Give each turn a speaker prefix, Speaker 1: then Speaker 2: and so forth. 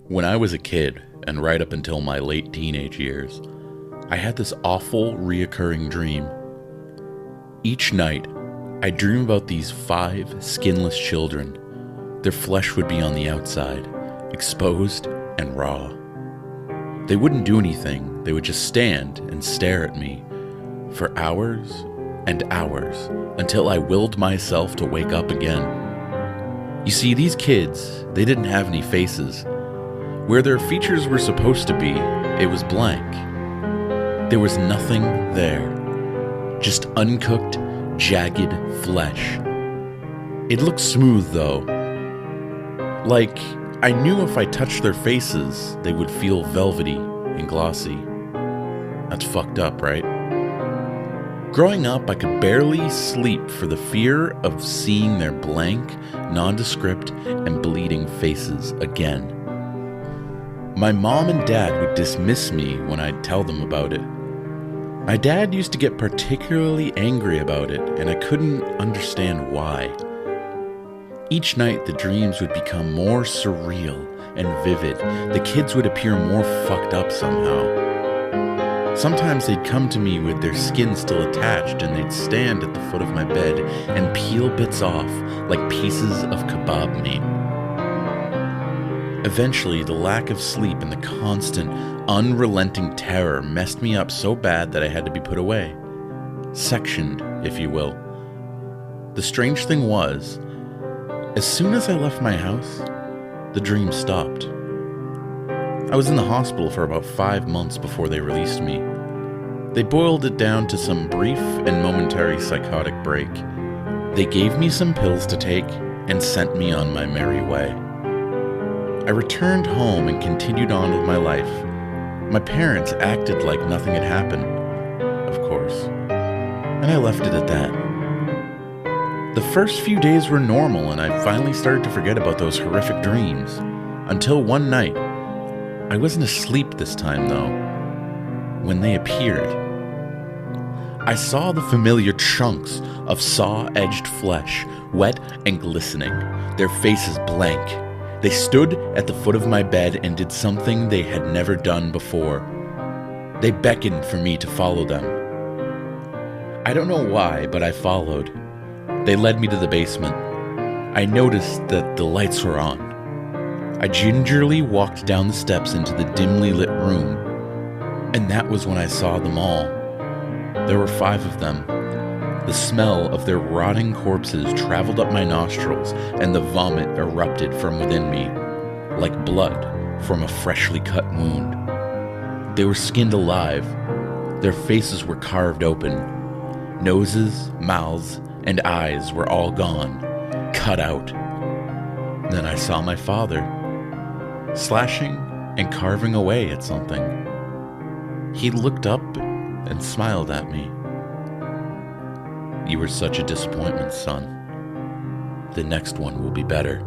Speaker 1: When I was a kid, and right up until my late teenage years, I had this awful, reoccurring dream. Each night, I'd dream about these 5 skinless children. Their flesh would be on the outside, exposed and raw. They wouldn't do anything, they would just stand and stare at me for hours and hours until I willed myself to wake up again. You see, these kids, they didn't have any faces. Where their features were supposed to be, it was blank. There was nothing there. Just uncooked, jagged flesh. It looked smooth, though. Like, I knew if I touched their faces, they would feel velvety and glossy. That's fucked up, right? Growing up, I could barely sleep for the fear of seeing their blank, nondescript, and bleeding faces again. My mom and dad would dismiss me when I'd tell them about it. My dad used to get particularly angry about it, and I couldn't understand why. Each night, the dreams would become more surreal and vivid. The kids would appear more fucked up somehow. Sometimes they'd come to me with their skin still attached, and they'd stand at the foot of my bed and peel bits off like pieces of kebab meat. Eventually, the lack of sleep and the constant, unrelenting terror messed me up so bad that I had to be put away. Sectioned, if you will. The strange thing was, as soon as I left my house, the dream stopped. I was in the hospital for about 5 months before they released me. They boiled it down to some brief and momentary psychotic break. They gave me some pills to take and sent me on my merry way. I returned home and continued on with my life. My parents acted like nothing had happened, of course, and I left it at that. The first few days were normal, and I finally started to forget about those horrific dreams, until one night. I wasn't asleep this time, though, when they appeared. I saw the familiar chunks of saw-edged flesh, wet and glistening, their faces blank. They stood at the foot of my bed and did something they had never done before. They beckoned for me to follow them. I don't know why, but I followed. They led me to the basement. I noticed that the lights were on. I gingerly walked down the steps into the dimly lit room, and that was when I saw them all. There were 5 of them. The smell of their rotting corpses traveled up my nostrils, and the vomit erupted from within me, like blood from a freshly cut wound. They were skinned alive. Their faces were carved open. Noses, mouths, and eyes were all gone, cut out. Then I saw my father, slashing and carving away at something. He looked up and smiled at me. "You were such a disappointment, son. The next one will be better."